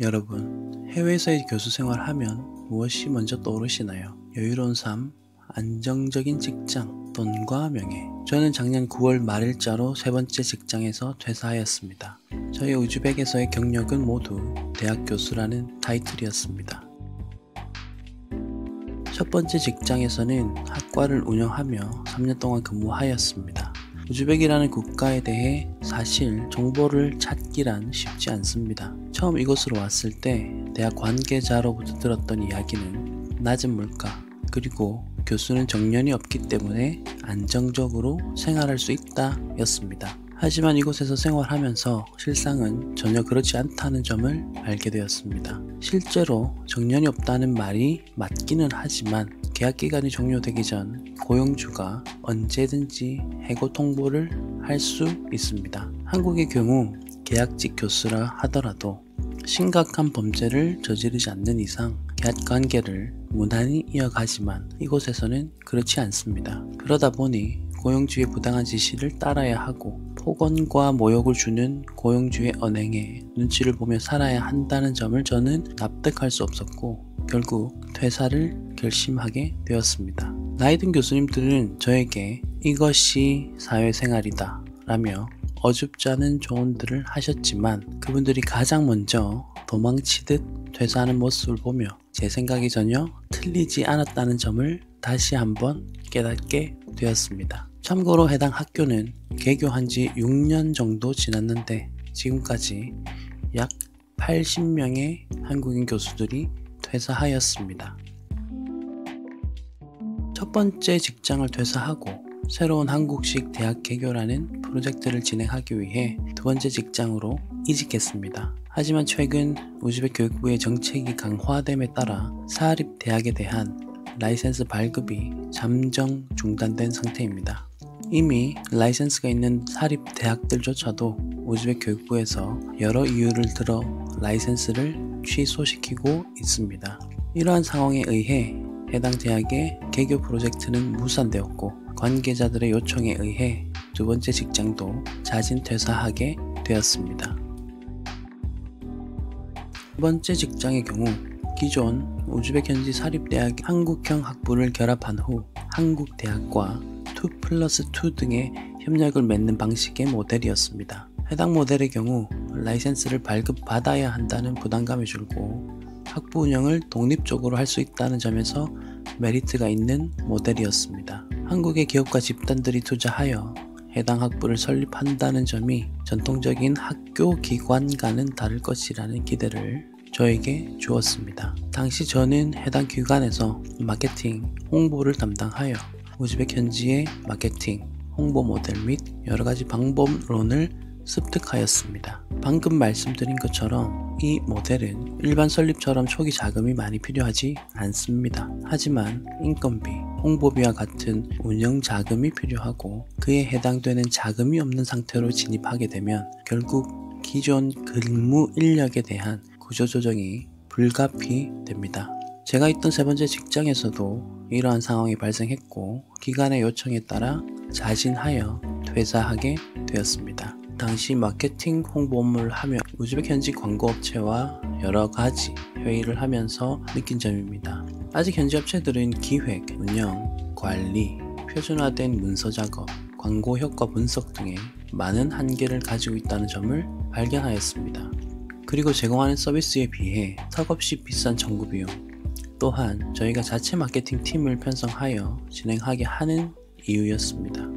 여러분, 해외에서의 교수 생활하면 무엇이 먼저 떠오르시나요? 여유로운 삶, 안정적인 직장, 돈과 명예. 저는 작년 9월 말일자로 세 번째 직장에서 퇴사하였습니다. 저희 우즈벡에서의 경력은 모두 대학 교수라는 타이틀이었습니다. 첫 번째 직장에서는 학과를 운영하며 3년 동안 근무하였습니다. 우즈벡이라는 국가에 대해 사실 정보를 찾기란 쉽지 않습니다. 처음 이곳으로 왔을 때 대학 관계자로부터 들었던 이야기는 낮은 물가, 그리고 교수는 정년이 없기 때문에 안정적으로 생활할 수 있다 였습니다. 하지만 이곳에서 생활하면서 실상은 전혀 그렇지 않다는 점을 알게 되었습니다. 실제로 정년이 없다는 말이 맞기는 하지만 계약기간이 종료되기 전 고용주가 언제든지 해고 통보를 할 수 있습니다. 한국의 경우 계약직 교수라 하더라도 심각한 범죄를 저지르지 않는 이상 계약 관계를 무난히 이어가지만 이곳에서는 그렇지 않습니다. 그러다 보니 고용주의 부당한 지시를 따라야 하고 폭언과 모욕을 주는 고용주의 언행에 눈치를 보며 살아야 한다는 점을 저는 납득할 수 없었고 결국 퇴사를 결심하게 되었습니다. 나이 든 교수님들은 저에게 이것이 사회생활이다 라며 어줍지 않은 조언들을 하셨지만 그분들이 가장 먼저 도망치듯 퇴사하는 모습을 보며 제 생각이 전혀 틀리지 않았다는 점을 다시 한번 깨닫게 되었습니다. 참고로 해당 학교는 개교한 지 6년 정도 지났는데 지금까지 약 80명의 한국인 교수들이 퇴사하였습니다. 첫 번째 직장을 퇴사하고 새로운 한국식 대학 개교라는 프로젝트를 진행하기 위해 두 번째 직장으로 이직했습니다. 하지만 최근 우즈벡 교육부의 정책이 강화됨에 따라 사립 대학에 대한 라이센스 발급이 잠정 중단된 상태입니다. 이미 라이센스가 있는 사립 대학들조차도 우즈벡 교육부에서 여러 이유를 들어 라이센스를 취소시키고 있습니다. 이러한 상황에 의해 해당 대학의 개교 프로젝트는 무산되었고 관계자들의 요청에 의해 두 번째 직장도 자진 퇴사하게 되었습니다. 두 번째 직장의 경우 기존 우즈벡 현지 사립대학 한국형 학부를 결합한 후 한국대학과 2+2 등의 협력을 맺는 방식의 모델이었습니다. 해당 모델의 경우 라이센스를 발급받아야 한다는 부담감이 줄고 학부 운영을 독립적으로 할 수 있다는 점에서 메리트가 있는 모델이었습니다. 한국의 기업과 집단들이 투자하여 해당 학부를 설립한다는 점이 전통적인 학교 기관과는 다를 것이라는 기대를 저에게 주었습니다. 당시 저는 해당 기관에서 마케팅, 홍보를 담당하여 우즈벡 현지의 마케팅, 홍보 모델 및 여러가지 방법론을 습득하였습니다. 방금 말씀드린 것처럼 이 모델은 일반 설립처럼 초기 자금이 많이 필요하지 않습니다. 하지만 인건비, 홍보비와 같은 운영 자금이 필요하고 그에 해당되는 자금이 없는 상태로 진입하게 되면 결국 기존 근무 인력에 대한 구조조정이 불가피됩니다. 제가 있던 세 번째 직장에서도 이러한 상황이 발생했고 기관의 요청에 따라 자진하여 퇴사하게 되었습니다. 당시 마케팅 홍보 업무를 하며 우즈벡 현지 광고업체와 여러가지 회의를 하면서 느낀 점입니다. 아직 현지 업체들은 기획, 운영, 관리, 표준화된 문서 작업, 광고 효과 분석 등의 많은 한계를 가지고 있다는 점을 발견하였습니다. 그리고 제공하는 서비스에 비해 턱없이 비싼 정부 비용, 또한 저희가 자체 마케팅 팀을 편성하여 진행하게 하는 이유였습니다.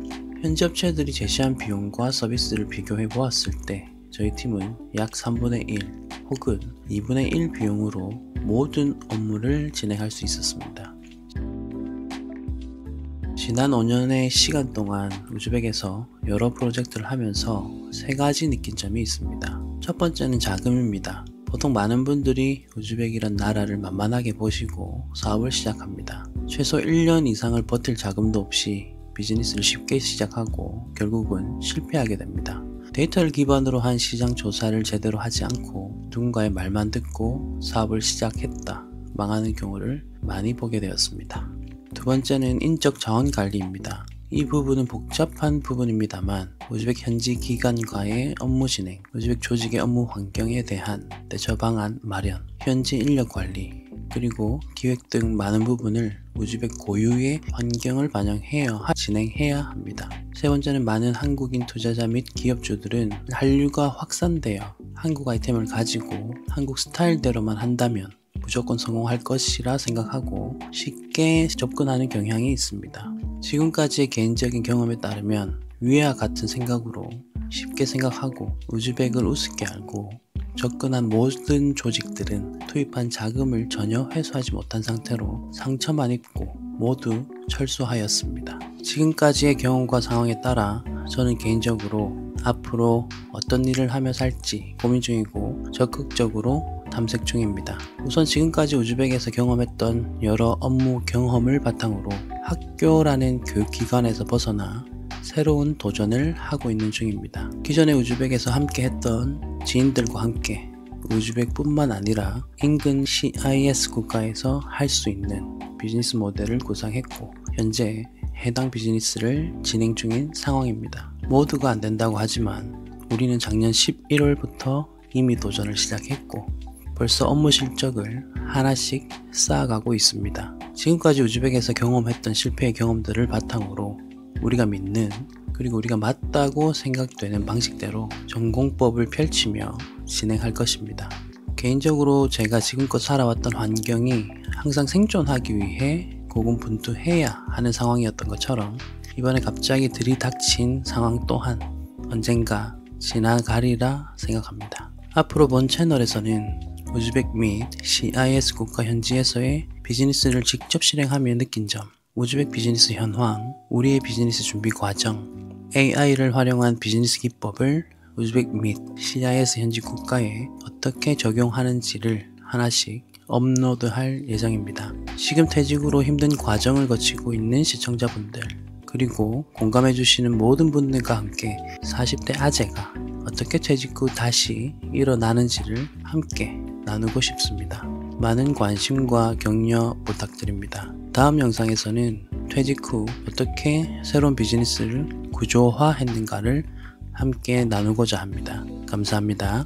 현지 업체들이 제시한 비용과 서비스를 비교해 보았을 때 저희 팀은 약 3분의 1 혹은 2분의 1 비용으로 모든 업무를 진행할 수 있었습니다. 지난 5년의 시간 동안 우즈벡에서 여러 프로젝트를 하면서 세 가지 느낀 점이 있습니다. 첫 번째는 자금입니다. 보통 많은 분들이 우즈벡이란 나라를 만만하게 보시고 사업을 시작합니다. 최소 1년 이상을 버틸 자금도 없이 비즈니스를 쉽게 시작하고 결국은 실패하게 됩니다. 데이터를 기반으로 한 시장 조사를 제대로 하지 않고 누군가의 말만 듣고 사업을 시작했다 망하는 경우를 많이 보게 되었습니다. 두 번째는 인적 자원 관리입니다. 이 부분은 복잡한 부분입니다만 우즈벡 현지 기관과의 업무 진행, 우즈벡 조직의 업무 환경에 대한 대처 방안 마련, 현지 인력 관리, 그리고 기획 등 많은 부분을 우즈벡 고유의 환경을 반영해야 진행해야 합니다. 세 번째는 많은 한국인 투자자 및 기업주들은 한류가 확산되어 한국 아이템을 가지고 한국 스타일대로만 한다면 무조건 성공할 것이라 생각하고 쉽게 접근하는 경향이 있습니다. 지금까지의 개인적인 경험에 따르면 위와 같은 생각으로 쉽게 생각하고 우즈벡을 우습게 알고 접근한 모든 조직들은 투입한 자금을 전혀 회수하지 못한 상태로 상처만 입고 모두 철수하였습니다. 지금까지의 경험과 상황에 따라 저는 개인적으로 앞으로 어떤 일을 하며 살지 고민 중이고 적극적으로 탐색 중입니다. 우선 지금까지 우즈벡에서 경험했던 여러 업무 경험을 바탕으로 학교라는 교육기관에서 벗어나 새로운 도전을 하고 있는 중입니다. 기존에 우즈벡에서 함께 했던 지인들과 함께 우즈벡뿐만 아니라 인근 CIS 국가에서 할 수 있는 비즈니스 모델을 구상했고 현재 해당 비즈니스를 진행 중인 상황입니다. 모두가 안 된다고 하지만 우리는 작년 11월부터 이미 도전을 시작했고 벌써 업무 실적을 하나씩 쌓아가고 있습니다. 지금까지 우즈벡에서 경험했던 실패의 경험들을 바탕으로 우리가 믿는 그리고 우리가 맞다고 생각되는 방식대로 전공법을 펼치며 진행할 것입니다. 개인적으로 제가 지금껏 살아왔던 환경이 항상 생존하기 위해 고군분투해야 하는 상황이었던 것처럼 이번에 갑자기 들이닥친 상황 또한 언젠가 지나가리라 생각합니다. 앞으로 본 채널에서는 우즈벡 및 CIS 국가 현지에서의 비즈니스를 직접 실행하며 느낀 점, 우즈벡 비즈니스 현황, 우리의 비즈니스 준비 과정, AI를 활용한 비즈니스 기법을 우즈벡 및 CIS 현지 국가에 어떻게 적용하는지를 하나씩 업로드할 예정입니다. 지금 퇴직으로 힘든 과정을 거치고 있는 시청자분들, 그리고 공감해주시는 모든 분들과 함께 40대 아재가 어떻게 퇴직 후 다시 일어나는지를 함께 나누고 싶습니다. 많은 관심과 격려 부탁드립니다. 다음 영상에서는 퇴직 후 어떻게 새로운 비즈니스를 구조화했는가를 함께 나누고자 합니다. 감사합니다.